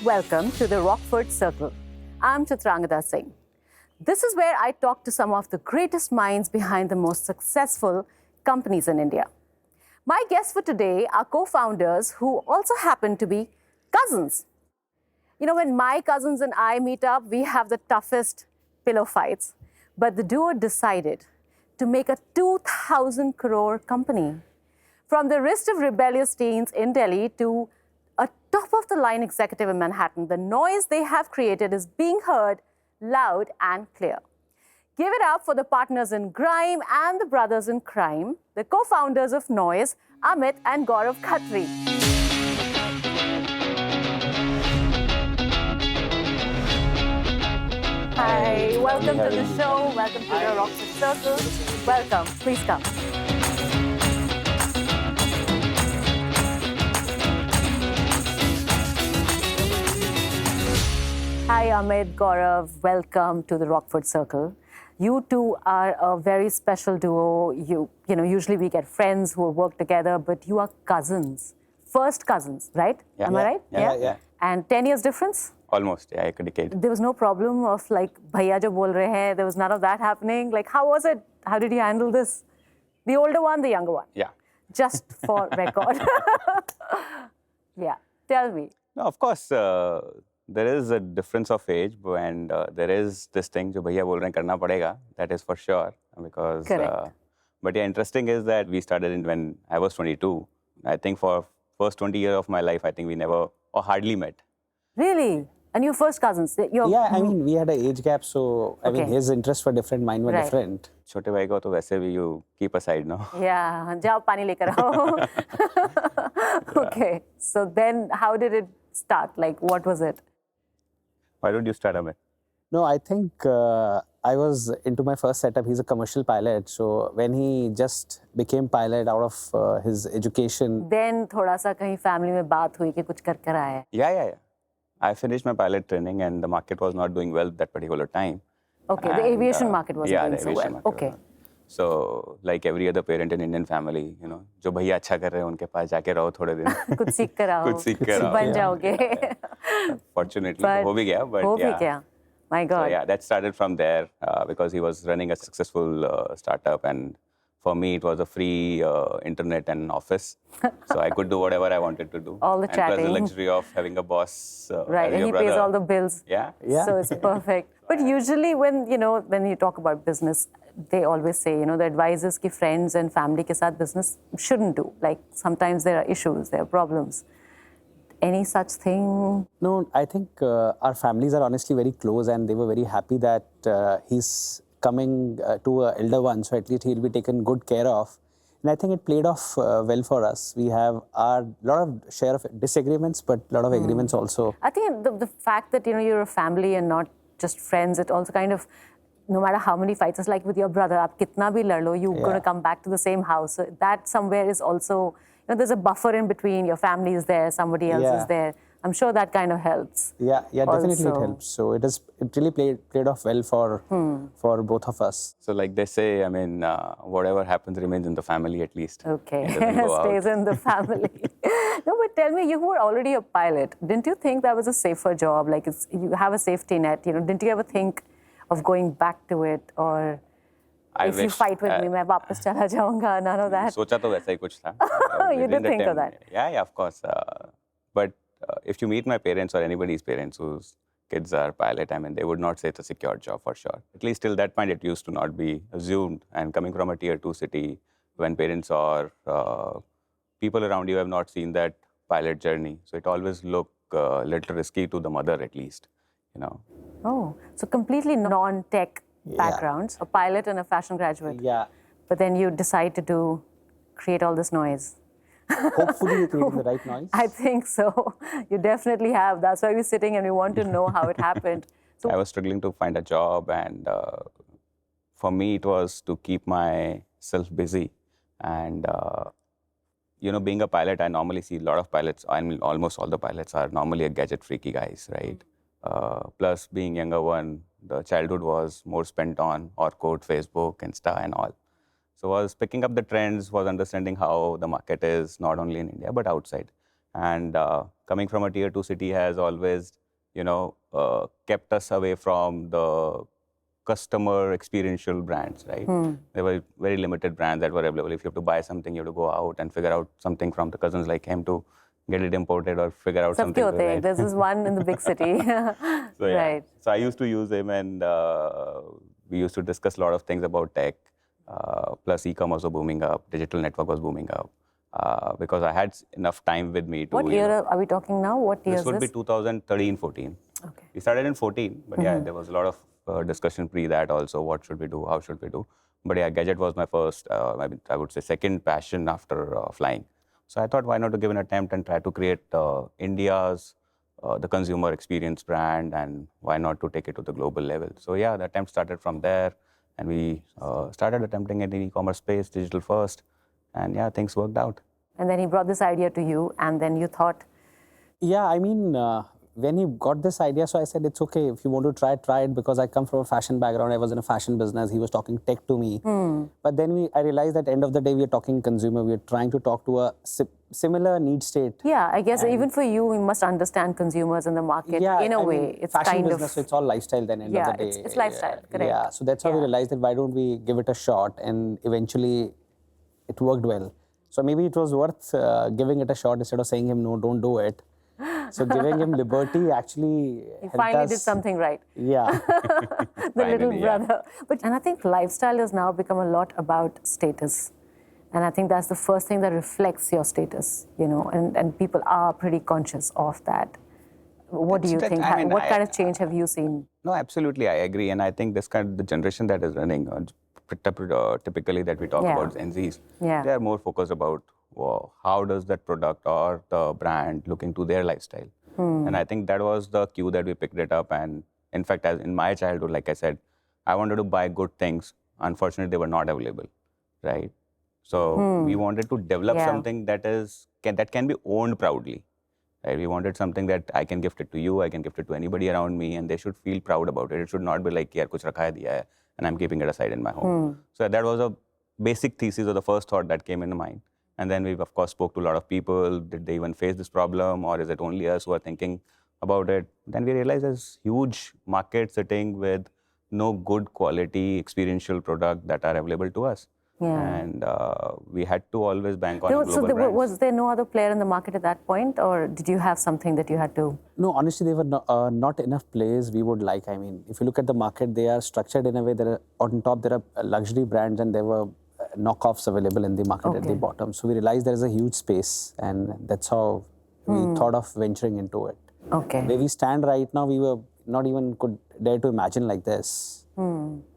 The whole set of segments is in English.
welcome to the Rockford Circle. I'm Chitrangada Singh. This is where I talk to some of the greatest minds behind the most successful companies in India. My guests for today are co-founders who also happen to be cousins. You know, when my cousins and I meet up, we have the toughest pillow fights. But the duo decided to make a 2,000 crore company. From the wrist of rebellious teens in Delhi to a top-of-the-line executive in Manhattan, the noise they have created is being heard loud and clear. Give it up for the partners in grime and the brothers in crime, the co-founders of Noise, Amit and Gaurav Khatri. Hi, welcome to the show. Welcome to the Rockford Circle. Welcome. Please come. Hi, Amit, Gaurav. Welcome to the Rockford Circle. You two are a very special duo. You know, usually we get friends who work together, but you are cousins. First cousins, right? Yeah. Am I right? Yeah. And 10 years difference? Almost, yeah, a decade. There was no problem of like, bhaiya jo bol rahe hain. There was none of that happening. Like, how was it? How did you handle this? The older one, the younger one? Yeah. Just for record. Yeah. Tell me. No, of course, there is a difference of age, and there is this thing, jo bhaiya bol rahe hain, karna padega. That is for sure. Because, but yeah, interesting is that we started when I was 22. I think for first 20 years of my life, I think we never or hardly met. Really? And you first cousins? Yeah, I mean, we had an age gap, so I mean, his interests were different, mine were different. छोटे भाई को तो वैसे भी you keep aside, no? Yeah, जाओ पानी लेकर आओ. Okay, so then how did it start? Like, what was it? Why don't you start, Amit? No, I think I was into my first setup. He's a commercial pilot, so when he just became pilot out of his education. Then थोड़ा सा कहीं family में बात हुई कि कुछ कर कर आया है. Yeah. I finished my pilot training, and the market was not doing well that particular time. Okay, the aviation market wasn't doing so well. Okay. So, like every other parent in Indian family, you know, जो भैया अच्छा कर रहे हैं उनके पास जाके रहो थोड़े दिन. कुछ सीख कर आओ. कुछ सीख कर आओ. बन जाओगे. Fortunately, हो भी गया, but yeah. My God. So yeah, that started from there because he was running a successful startup, and for me it was a free internet and office, so I could do whatever I wanted to do. All the and chatting. plus the luxury of having a boss. Right, and he pays all the bills. Yeah. So it's perfect. But usually when you talk about business, they always say, you know, the advisors ki friends and family ke saath business shouldn't do. Like sometimes there are issues, there are problems. Any such thing? No, I think our families are honestly very close, and they were very happy that he's coming to an elder one, so at least he'll be taken good care of. And I think it played off well for us. We have a lot of share of disagreements, but a lot of agreements also. I think the fact that, you know, you're a family and not just friends, it also kind of, no matter how many fights, it's like with your brother, aap kitna bhi lad lo, you're going to come back to the same house. So that somewhere is also, you know, there's a buffer in between. Your family is there, somebody else is there. I'm sure that kind of helps. Yeah, definitely it helps. So it really played off well for both of us. So like they say, I mean, whatever happens remains in the family at least. Okay, stays in the family. No, but tell me, you were already a pilot. Didn't you think that was a safer job? Like you have a safety net, you know, didn't you ever think of going back to it, or if you fight with me, मैं वापस चला जाऊँगा, none of that? सोचा तो वैसा ही कुछ था. You did think of that? Yeah, of course. But if you meet my parents or anybody's parents whose kids are pilot, I mean, they would not say it's a secure job for sure. At least till that point, it used to not be assumed. And coming from a tier 2 city, when parents or people around you have not seen that pilot journey, so it always looked a little risky to the mother at least, you know. Oh, so completely non-tech backgrounds, a pilot and a fashion graduate. Yeah. But then you decide to create all this noise. Hopefully you created the right noise. I think so. You definitely have. That's why we're sitting and we want to know how it happened. So I was struggling to find a job, and for me it was to keep myself busy. And you know, being a pilot, I normally see a lot of pilots. I mean, almost all the pilots are normally a gadget freaky guys, right? Plus, being younger one, the childhood was more spent on Orkut, Facebook, Insta, and all. So I was picking up the trends, was understanding how the market is, not only in India, but outside. And coming from a tier 2 city has always, kept us away from the customer experiential brands, right? There were very limited brands that were available. If you have to buy something, you have to go out and figure out something from the cousins like him to get it imported or figure out something. Sabke hote, this is one in the big city. So yeah, Right. so I used to use him, and we used to discuss a lot of things about tech. Plus, e-commerce was booming up, digital network was booming up, because I had enough time with me to. What year are we talking now? What year This is would be this? 2013, 14. Okay. We started in 14, but yeah, there was a lot of discussion pre that also. What should we do? How should we do? But yeah, gadget was my first, I would say, second passion after flying. So I thought, why not to give an attempt and try to create India's the consumer experience brand, and why not to take it to the global level? So yeah, the attempt started from there, and we started attempting in the e-commerce space, digital first, and yeah, things worked out. And then he brought this idea to you, and then you thought, Yeah, I mean, when he got this idea, so I said, it's okay. If you want to try it, because I come from a fashion background. I was in a fashion business. He was talking tech to me. But then I realized that end of the day, we are talking consumer. We are trying to talk to a similar need state. yeah, I guess even for you, we must understand consumers in the market in a way. It's fashion kind business, of, so it's all lifestyle then end of the day. it's lifestyle, correct. Yeah, so that's how we realized that why don't we give it a shot, and eventually it worked well. So maybe it was worth giving it a shot instead of saying him, no, don't do it. So giving him liberty actually He helped finally us. did something right. Yeah. The little Finally, yeah. brother. And I think lifestyle has now become a lot about status. And I think that's the first thing that reflects your status, and people are pretty conscious of that. What do you think? What kind of change have you seen? No, absolutely, I agree. And I think the generation that is running, typically that we talk about, Gen Zs, they are more focused about how does that product or the brand look into their lifestyle. And I think that was the cue that we picked it up. And in fact, as in my childhood, like I said, I wanted to buy good things. Unfortunately, they were not available, right? So we wanted to develop something that can be owned proudly. Right? We wanted something that I can gift it to you, I can gift it to anybody around me, and they should feel proud about it. It should not be like, yaar, kuch rakha hai, diya hai, and I'm keeping it aside in my home. So that was a basic thesis or the first thought that came into mind. And then we, of course, spoke to a lot of people. Did they even face this problem, or is it only us who are thinking about it? Then we realized there's huge market sitting with no good quality experiential product that are available to us. And we had to always bank on global brands. Was there no other player in the market at that point, or did you have something that you had to? No, honestly, there were not enough players we would like. I mean, if you look at the market, they are structured in a way that on top there are luxury brands, and there were knockoffs available in the market at the bottom. So we realized there is a huge space, and that's how we thought of venturing into it. Okay. Where we stand right now, we were not even could dare to imagine like this.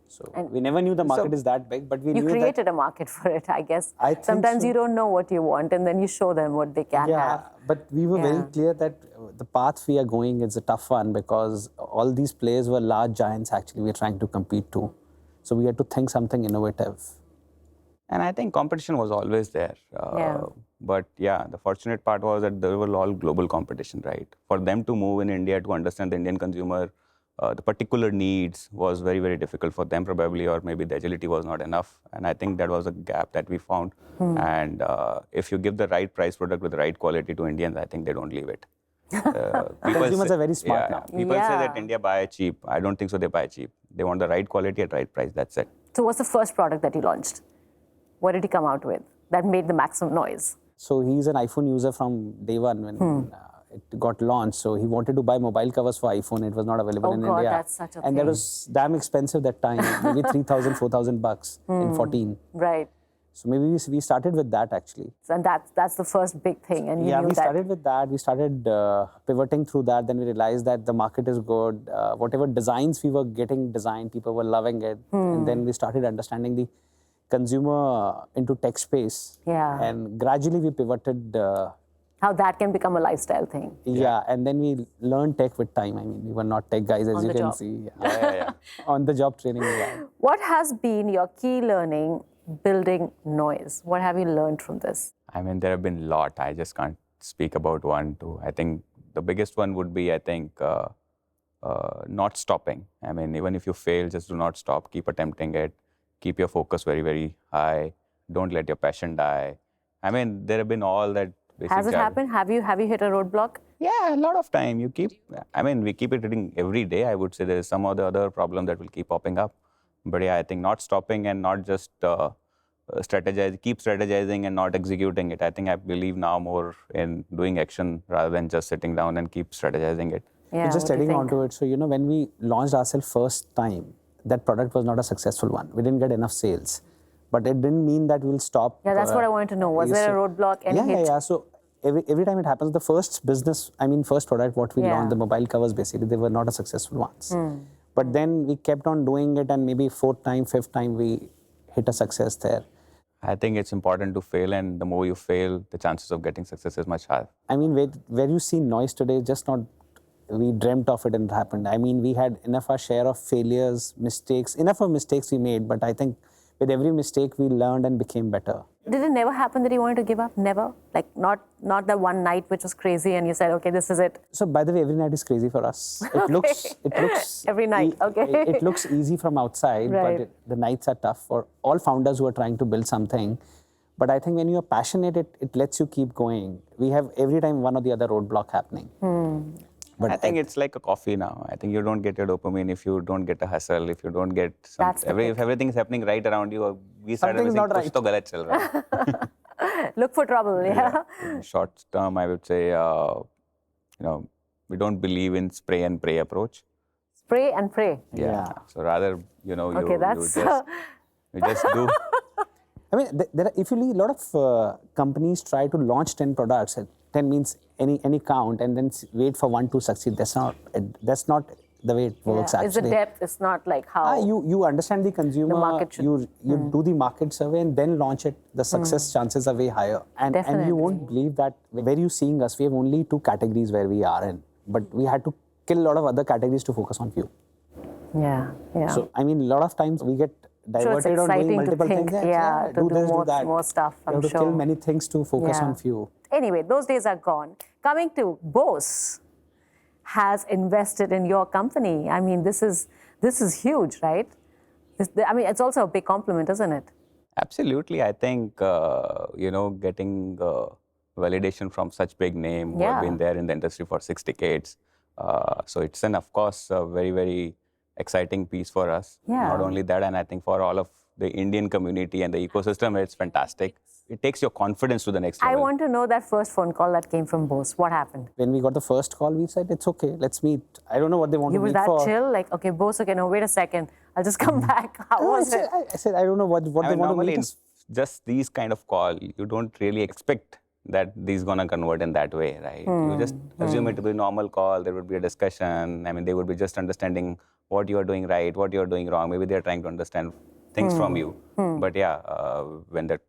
So we never knew the market is that big, but we knew that... You created a market for it, I guess. I think Sometimes so. You don't know what you want, and then you show them what they can have. But we were very clear that the path we are going is a tough one, because all these players were large giants actually we are trying to compete to. So we had to think something innovative. And I think competition was always there. But yeah, the fortunate part was that there were all global competition, right? For them to move in India to understand the Indian consumer, the particular needs was very, very difficult for them probably, or maybe the agility was not enough. And I think that was a gap that we found. And if you give the right price product with the right quality to Indians, I think they don't leave it. Consumers are very smart now. People say that India buy cheap. I don't think so they buy cheap. They want the right quality at right price, that's it. So what's the first product that you launched? What did he come out with that made the maximum noise? So he's an iPhone user from day one when it got launched. So he wanted to buy mobile covers for iPhone. It was not available in India. That's such a and that was damn expensive that time, maybe 3,000, 4,000 bucks in 14. Right. So maybe we started with that actually. And that's the first big thing. And we started with that. We started pivoting through that. Then we realized that the market is good. Whatever designs we were getting designed, people were loving it. And then we started understanding the consumer into tech space. And gradually we pivoted. How that can become a lifestyle thing. And then we learned tech with time. I mean, we were not tech guys, as you can see. On the job training. What has been your key learning building Noise? What have you learned from this? I mean, there have been a lot. I just can't speak about one, two. I think the biggest one would be, not stopping. I mean, even if you fail, just do not stop. Keep attempting it. Keep your focus very, very high. Don't let your passion die. I mean, there have been all that basic Has it jargon. happened? Have you hit a roadblock? Yeah, a lot of time. We keep it hitting every day. I would say there is some or the other problem that will keep popping up. But yeah, I think not stopping and not just keep strategizing and not executing it. I think I believe now more in doing action rather than just sitting down and keep strategizing it. Yeah. Just what do you adding on think? to it, so when we launched ourselves first time, that product was not a successful one. We didn't get enough sales, but it didn't mean that we'll stop. Yeah, that's what I wanted to know. Was there a roadblock? Any hit? Yeah. So every time it happens, the first first product what we launched, the mobile covers, basically they were not a successful ones. But then we kept on doing it, and maybe fourth time, fifth time we hit a success there. I think it's important to fail, and the more you fail, the chances of getting success is much higher. I mean, where you see noise today, just not we dreamt of it and it happened. I mean, we had enough our share of failures, mistakes, enough of mistakes we made, but I think with every mistake we learned and became better. Did it never happen that you wanted to give up? Never? Like not the one night which was crazy and you said, okay, this is it. So by the way, every night is crazy for us. It looks Every night, okay. It looks easy from outside, Right. but the nights are tough for all founders who are trying to build something. But I think when you are passionate, it lets you keep going. We have every time one or the other roadblock happening. But I think it's like a coffee now. I think you don't get your dopamine if you don't get a hustle, if you don't get That's the if everything is happening right around you. We started Something's saying, not right. "Kuch to galat chal raha." Look for trouble, yeah. In short term, I would say, we don't believe in spray and pray approach. Spray and pray. Yeah. So rather, Okay, that's... you just do. I mean, there are, if you leave, a lot of companies try to launch 10 products. 10 means any count, and then wait for one to succeed. That's not the way it works. Yeah. Actually, It's the depth. It's not like how... you understand the consumer. The market should- you do the market survey and then launch it. The success chances are way higher. And Definitely. you won't believe that where you seeing us. We have only 2 categories where we are in, but we had to kill a lot of other categories to focus on few. Yeah, yeah. So I mean, a lot of times we get Sure, it's diverted on doing exciting to multiple think, things. yeah, to do this, more- do that. more stuff, You I'm have to sure. kill many things to focus Yeah. on few. Anyway, those days are gone. Coming to Bose has invested in your company. I mean, this is huge, right? It's also a big compliment, isn't it? Absolutely. I think, getting validation from such big name who Yeah. have been there in the industry for 6 decades. So it's of course, a very, very exciting piece for us. Yeah. Not only that, and I think for all of the Indian community and the ecosystem, it's fantastic. It takes your confidence to the next I level. want to know that first phone call that came from Bose. What happened? When we got the first call, we said, it's okay, let's meet. I don't know what they want You to were meet that for. chill? Like, okay, Bose, okay, no, wait a second. I'll just come back. How No, was it? I said, I don't know what they want to Normally, meet in us. just these kind of call, you don't really expect that these gonna convert in that way, right? You just assume it to be a normal call. There would be a discussion. I mean, they would be just understanding what you are doing right, what you are doing wrong. Maybe they are trying to understand things from you. But yeah, when that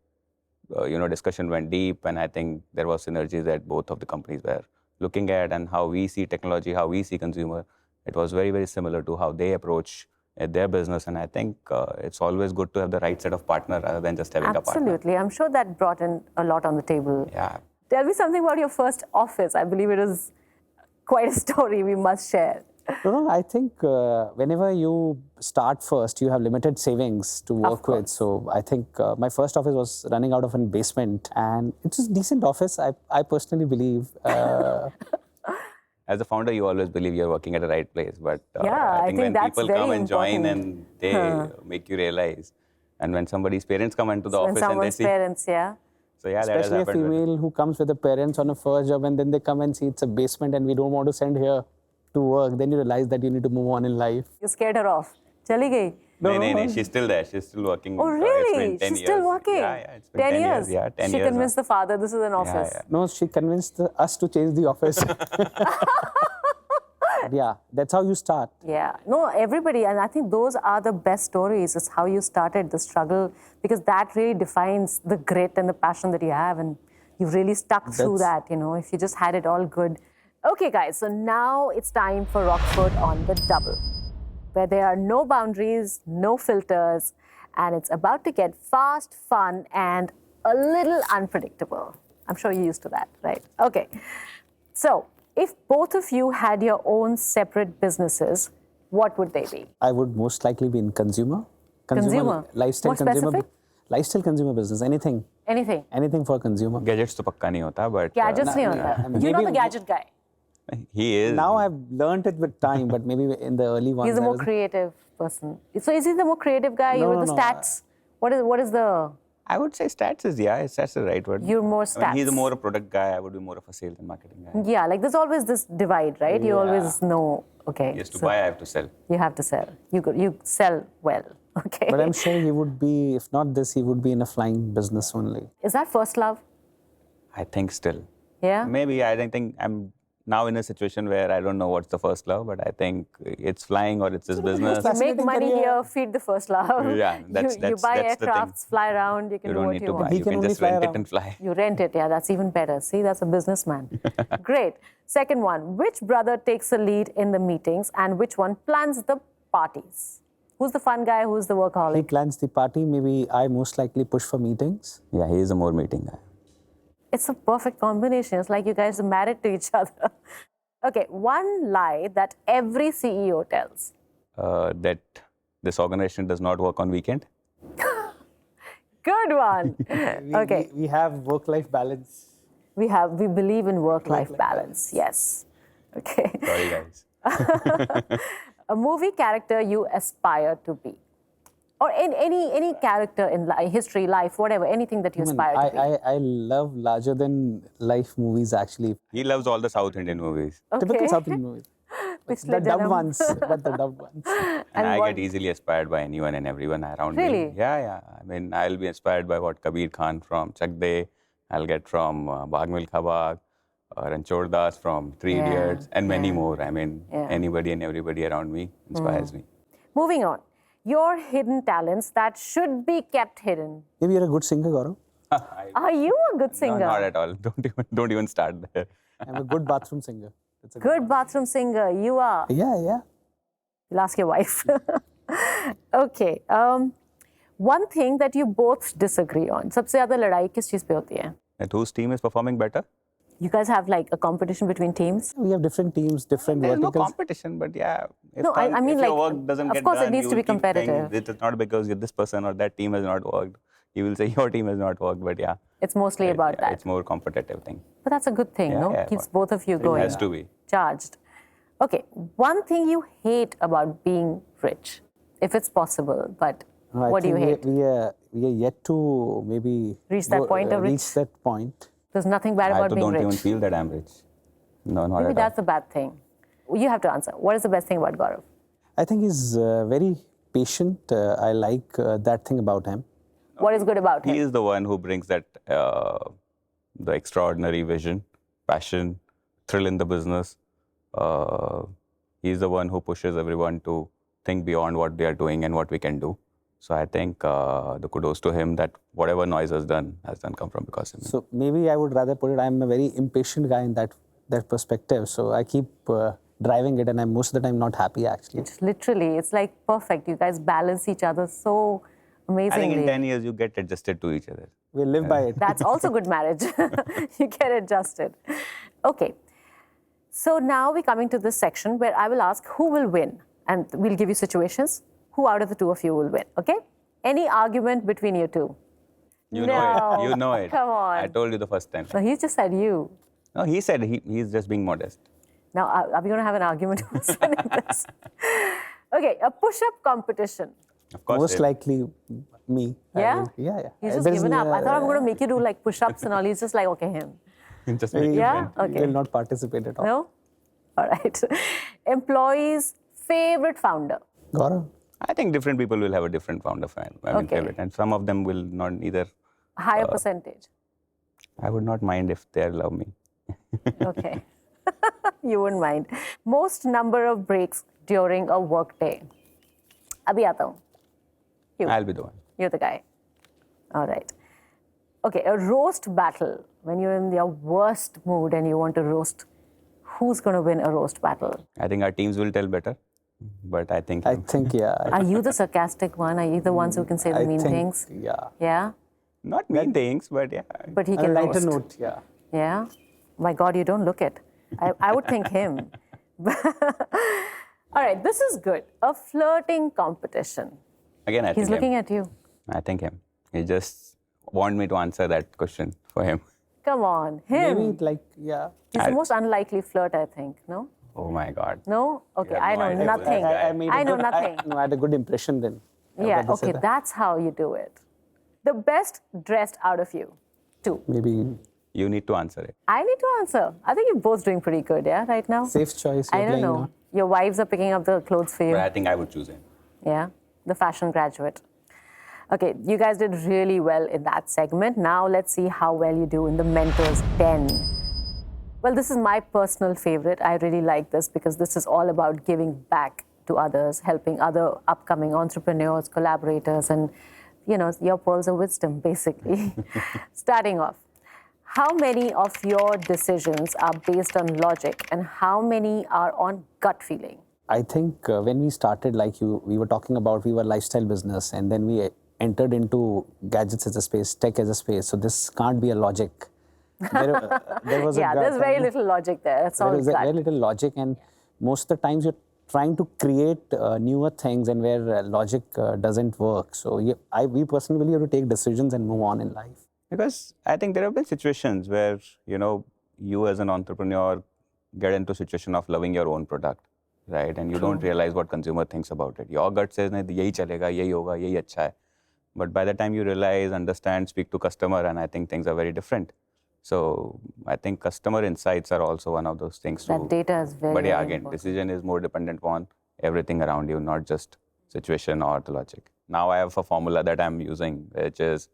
discussion went deep, and I think there was synergy that both of the companies were looking at, and how we see technology, how we see consumer. It was very, very similar to how they approach their business, and I think it's always good to have the right set of partner rather than just having a partner. Absolutely. I'm sure that brought in a lot on the table. Yeah. Tell me something about your first office. I believe it is quite a story we must share. No, I think whenever you start first, you have limited savings to work with. course. So I think my first office was running out of a basement, and it was a decent office, I personally believe. As a founder, you always believe you're working at the right place, but Yeah, I I think think when that's people very come and join important. and they make you realize, and when somebody's parents come into the When office and they someone's see, parents, yeah. so yeah, that has Especially a happened. female who comes with her parents on a first job, and then they come and see it's a basement and we don't want to send here to work. Then you realize that you need to move on in life. You scared her off. Chali gayi. No, she's still there. She's still working. Oh, It's really? been 10 She's still years. working? Yeah, it's been 10 years. Yeah, 10 She years. convinced the father this is an office. yeah. No, she convinced us to change the office. Yeah, that's how you start. Yeah. No, everybody, and I think those are the best stories. It's how you started the struggle, because that really defines the grit and the passion that you have, and you've really stuck through that, if you just had it all good. Okay, guys, so now it's time for Rockford on the double, where there are no boundaries, no filters, and it's about to get fast, fun, and a little unpredictable. I'm sure you're used to that, right? Okay. So, if both of you had your own separate businesses, what would they be? I would most likely be in consumer Consumer? lifestyle, More consumer. specific? Lifestyle consumer business, anything for consumer. Gadgets to pakka nahi hota, but Gadgets nahi hota. I mean, You're not maybe- the gadget guy. he is. Now I've learned it with time, but maybe in the early ones. He's a I more was- creative person. So is he the more creative guy? No, You're no, the no. stats. What is the? I would say stats is stats the right word. You're more I mean, he's stats. more a product guy. I would be more of a sales and marketing guy. Yeah, like there's always this divide, right? You Yeah. always know. Okay. Yes, to so buy, I have to sell. You have to sell. You sell well. Okay. But I'm sure he would be, if not this, he would be in a flying business only. Is that first love? I think still. Yeah. Maybe I don't think I'm now in a situation where I don't know what's the first love, but I think it's flying or it's his business. You make Fascinating money career. here, feed the first love. Yeah, you buy that's the thing. aircrafts, fly around, you can You do don't what need you to want. buy. He You can can only just fly rent it around. and fly. You rent it, yeah, that's even better. See, that's a businessman. Great. Second one, which brother takes the lead in the meetings and which one plans the parties? Who's the fun guy? Who's the He workaholic? plans the party. Maybe I most likely push for meetings. Yeah, he is a more meeting guy. It's a perfect combination. It's like you guys are married to each other. Okay, one lie that every CEO tells. That this organization does not work on weekend. Good one. Okay, We have work-life balance. we believe in work-life balance. Yes. Okay. Sorry, guys. A movie character you aspire to be, or in any character in history, life, whatever, anything that you aspire to be. I love larger than life movies actually. He loves all the South Indian movies. Typical South Indian movies. Pichhle The dubbed janam. ones, but the dubbed ones. And I what- get easily inspired by anyone and everyone around Really? me. Yeah. I mean, I'll be inspired by what Kabir Khan from Chak De, I'll get from Bhag Milkha Bhag, Ranchor Das from Three Yeah, Idiots, and many yeah. more. I mean, Yeah. anybody and everybody around me inspires me. Moving on, your hidden talents that should be kept hidden. Maybe you're a good singer, Gaurav. Are you a good No, singer? not at all. Don't even start there. I'm a good bathroom singer. That's a Good bathroom singer. You are. Yeah. You'll ask your wife. Okay. One thing that you both disagree on. सबसे ज़्यादा लड़ाई किस चीज़ पे होती है? That whose team is performing better? You guys have like a competition between teams? We have different teams, different There's no verticals. competition, but yeah. If No, I mean, if like, your work doesn't of get course it done, needs you to will be keep saying competitive. it is not because this person or that team has not worked. He will say your team has not worked, but yeah. It's mostly about Yeah, that. It's more competitive thing. But that's a good thing, Yeah, no? yeah, Keeps but both of you It going. has to be. Charged. Okay. One thing you hate about being rich, if it's possible, but No, I what do you think hate? We are yet to maybe Reach that point of reach rich? that point. There's nothing bad I about being don't rich. even feel that I'm rich. No, not Maybe at all. that's the bad thing. You have to answer. What is the best thing about Gaurav? I think he's very patient. I like that thing about him. What is good about him? He is the one who brings that the extraordinary vision, passion, thrill in the business. He's the one who pushes everyone to think beyond what they are doing and what we can do. So I think the kudos to him that whatever noise has done come from because of him. So maybe I would rather put it, I'm a very impatient guy in that perspective. So I keep driving it and I'm most of the time not happy actually. Literally, it's like perfect. You guys balance each other so I amazingly. think in 10 years you get adjusted to each other. We live by it. That's also good marriage. You get adjusted. Okay. So now we're coming to this section where I will ask who will win. And we'll give you situations. Who out of the two of you will win, okay? Any argument between you two? You No. know it. You know it. Come on. I told you the first time. So he just said you. No, he said he's just being modest. Now, are we going to have an argument concerning this? Okay, a push-up competition. Of course. Most likely me. I Yeah? will- Yeah. He's just There's given up. I thought I'm no- going to make you do like push-ups and all. He's just like, okay, him. just make it Yeah? win. Okay. Will not participate at all. No? All right. Employee's favorite founder. Gaurav? I think different people will have a different founder Okay. favorite, and some of them will not either. Higher percentage. I would not mind if they love me. Okay. You wouldn't mind. Most number of breaks during a work day. Abhi aata hu. You. I'll be the one. You're the guy. All right. Okay, a roast battle. When you're in your worst mood and you want to roast, who's going to win a roast battle? I think our teams will tell better, but I think I think, yeah. Are you the sarcastic one? Are you the ones who can say the I mean think, things? Yeah. Yeah? not mean things, but yeah. But he On a can lighter roast. note, yeah. Yeah? My God, you don't look it. I would think him. All right, this is good. A flirting competition. Again, I He's think looking him. at you. I think him. He just want me to answer that question for him. Come on, him. Maybe like, yeah. He's the most unlikely flirt, I think, no? Oh my God. No? Okay, have I no know idea who that nothing. guy made I a know good, nothing. I had a good impression then. Yeah, When they said okay, that. that's how you do it. The best dressed out of you, two. Maybe You need to answer it. I need to answer. I think you're both doing pretty good, yeah, right now? safe choice. I you're don't playing know. now. Your wives are picking up the clothes for you. But I think I would choose him. Yeah, the fashion graduate. Okay, you guys did really well in that segment. Now let's see how well you do in the Mentors 10. Well, this is my personal favorite. I really like this because this is all about giving back to others, helping other upcoming entrepreneurs, collaborators, and, you know, your pearls of wisdom, basically. Starting off, how many of your decisions are based on logic and how many are on gut feeling? I think when we started, like we were talking about, we were lifestyle business, and then we entered into gadgets as a space, tech as a space. So this can't be a logic. There was Yeah, a gut, there's very little logic there. It's all there is a gut. very little logic, and most of the times you're trying to create newer things, and where logic doesn't work. So we personally believe you have to take decisions and move on in life. Because I think there have been situations where, you know, you as an entrepreneur get into a situation of loving your own product, right? And you don't realize what consumer thinks about it. Your gut says, nahi, yahi chalega, yahi hoga, yahi acha hai. But by the time you realize, understand, speak to customer, and I think things are very different. So I think customer insights are also one of those things That too. data is very, But yeah, very again, important. decision is more dependent on everything around you, not just situation or the logic. Now I have a formula that I'm using, which is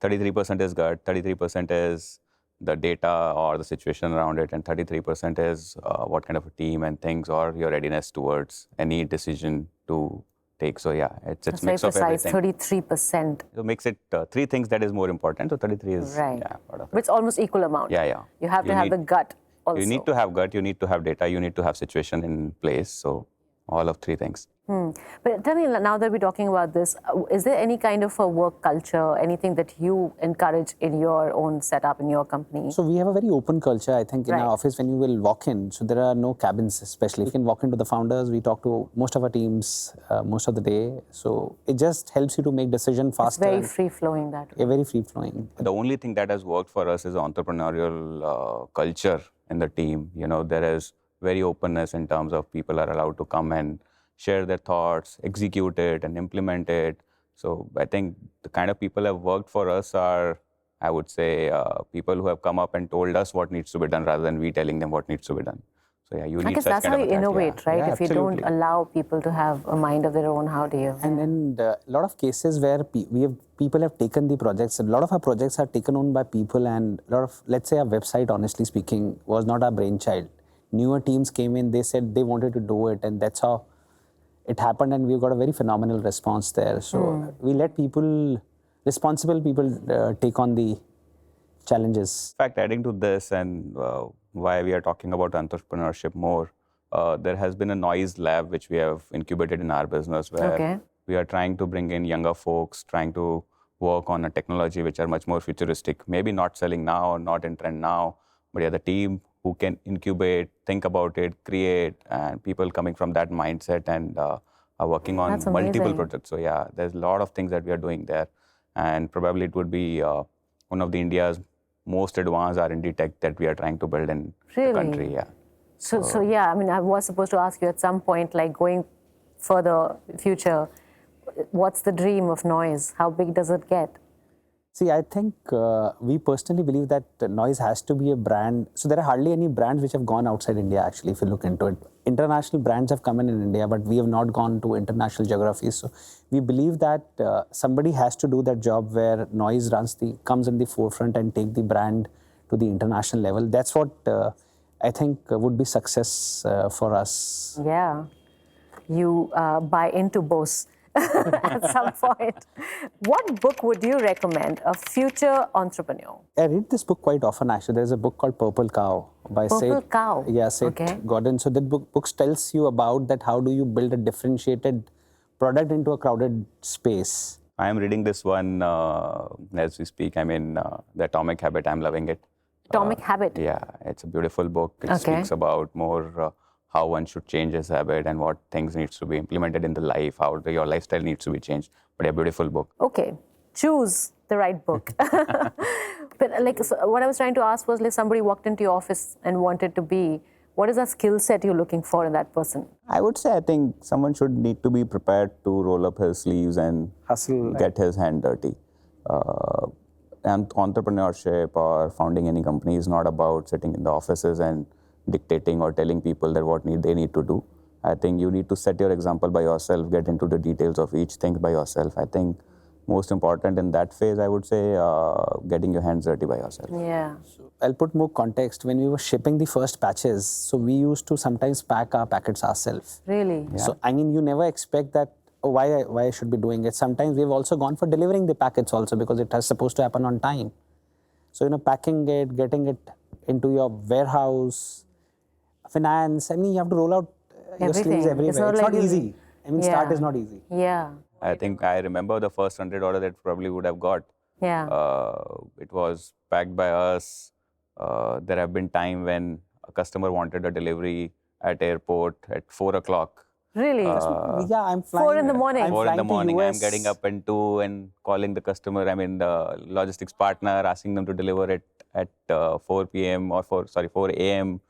33% is gut, 33% is the data or the situation around it, and 33% is what kind of a team and things or your readiness towards any decision to take. So yeah, it's That's mix very of precise, everything. 33%. So makes it three things that is more important. So 33 is Right. yeah, part of it. But it's almost equal amount. Yeah, yeah. You have to You have need- the gut also. You need to have gut, you need to have data, you need to have situation in place. So all of three things. But tell me, now that we're talking about this, is there any kind of a work culture, anything that you encourage in your own setup, in your company? So we have a very open culture, I think, in Right. our office. When you will walk in, so there are no cabins, especially. You can walk into the founders. We talk to most of our teams most of the day. So it just helps you to make decision It's faster. very and- free-flowing that way. yeah, very free flowing. The only thing that has worked for us is entrepreneurial culture in the team. You know, there is very openness in terms of people are allowed to come and share their thoughts, execute it, and implement it. So I think the kind of people who have worked for us are, I would say, people who have come up and told us what needs to be done rather than we telling them what needs to be done. So yeah, you I need guess such that's kind how of you a character. innovate, right? Yeah, If you don't absolutely. allow people to have a mind of their own, how do you? And then a lot of cases where people have taken the projects. A lot of our projects are taken on by people, and a lot of, let's say, our website, honestly speaking, was not our brainchild. Newer teams came in, they said they wanted to do it, and that's how it happened, and we got a very phenomenal response there. So we let people, responsible people, take on the challenges. In fact, adding to this and why we are talking about entrepreneurship more, there has been a noise lab which we have incubated in our business where Okay. we are trying to bring in younger folks, trying to work on a technology which are much more futuristic, maybe not selling now or not in trend now, but yeah, the team who can incubate, think about it, create, and people coming from that mindset and are working on That's multiple amazing. projects. So yeah, there's a lot of things that we are doing there, and probably it would be one of the India's most advanced R&D tech that we are trying to build in Really? the country. Yeah. So yeah, I mean, I was supposed to ask you at some point, like going further future, what's the dream of Noise? How big does it get? See, I think we personally believe that Noise has to be a brand. So there are hardly any brands which have gone outside India, actually, if you look into it. International brands have come in India, but we have not gone to international geographies. So we believe that somebody has to do that job where Noise comes in the forefront and take the brand to the international level. That's what I think would be success for us. Yeah, you buy into Bose at some point. What book would you recommend a future entrepreneur? I read this book quite often, actually. There's a book called Purple Cow by Purple Cow? Yeah, Seth Okay. Godin. So that book tells you about that, how do you build a differentiated product into a crowded space. I am reading this one as we speak. I mean, The Atomic Habit, I'm loving it. Atomic Habit. Yeah, it's a beautiful book. It Okay. speaks about more how one should change his habit and what things needs to be implemented in the life, how your lifestyle needs to be changed. But a beautiful book. Okay, choose the right book. But like, so what I was trying to ask was, like, somebody walked into your office and wanted to be, what is that skill set you're looking for in that person? I would say I think someone should need to be prepared to roll up his sleeves and Hustle. get his hand dirty. And entrepreneurship or founding any company is not about sitting in the offices and dictating or telling people that what they need to do. I think you need to set your example by yourself, get into the details of each thing by yourself. I think most important in that phase, I would say, getting your hands dirty by yourself. Yeah. I'll put more context. When we were shipping the first batches, so we used to sometimes pack our packets ourselves. Really? Yeah. So, I mean, you never expect that, oh, why I should be doing it. Sometimes we've also gone for delivering the packets also because it has supposed to happen on time. So, packing it, getting it into your warehouse, finance, I mean, you have to roll out your sleeves Everything. everywhere. It's not easy. I mean, start Yeah. is not easy. Yeah. I think I remember the first $100 that probably would have got. Yeah. It was packed by us. There have been time when a customer wanted a delivery at airport at 4 o'clock. Really? Yeah, I'm flying. 4 in the morning. I'm 4 in the flying to morning, I'm US. getting up in 2 and calling the customer, the logistics partner, asking them to deliver it at 4 p.m. or 4 a.m.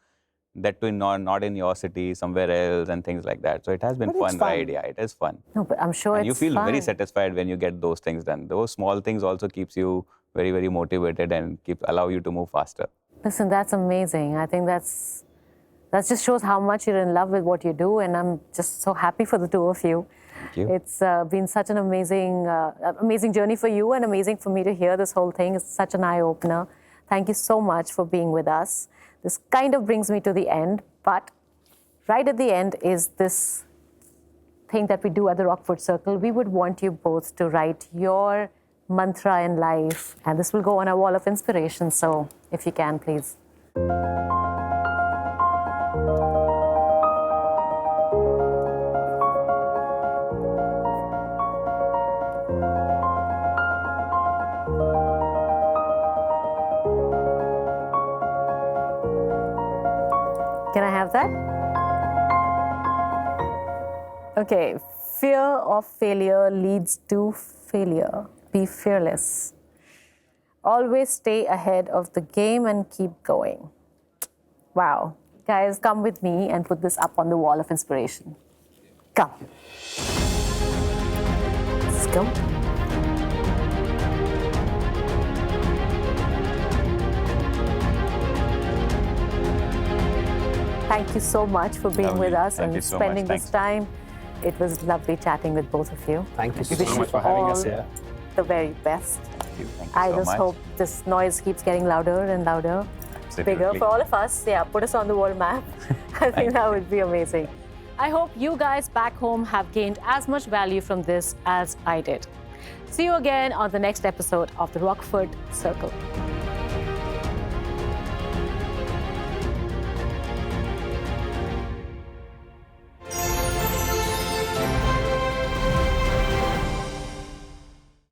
That too not in your city, somewhere else and things like that. So it has been But it's fun fun. ride. Yeah, it is fun. No, but I'm sure And you it's feel very fun. satisfied when you get those things done. Those small things also keeps you very, very motivated and allow you to move faster. Listen, that's amazing. I think that just shows how much you're in love with what you do, and I'm just so happy for the two of you. Thank you. It's been such an amazing journey for you, and amazing for me to hear this whole thing. It's such an eye-opener. Thank you so much for being with us. This kind of brings me to the end, but right at the end is this thing that we do at the Rockford Circle. We would want you both to write your mantra in life, and this will go on our wall of inspiration. So if you can, please. Can I have that? Okay. Fear of failure leads to failure. Be fearless. Always stay ahead of the game and keep going. Wow. Guys, come with me and put this up on the wall of inspiration. Come. Let's go. Thank you so much for being Lovely. with us Thank and you so spending much. this time. It was lovely chatting with both of you. Thank you so Wish much for having us all here. The very best. Thank you I so just much. hope this noise keeps getting louder and louder, bigger Absolutely. for all of us. Yeah, put us on the world map. I think that would be amazing. I hope you guys back home have gained as much value from this as I did. See you again on the next episode of the Rockford Circle.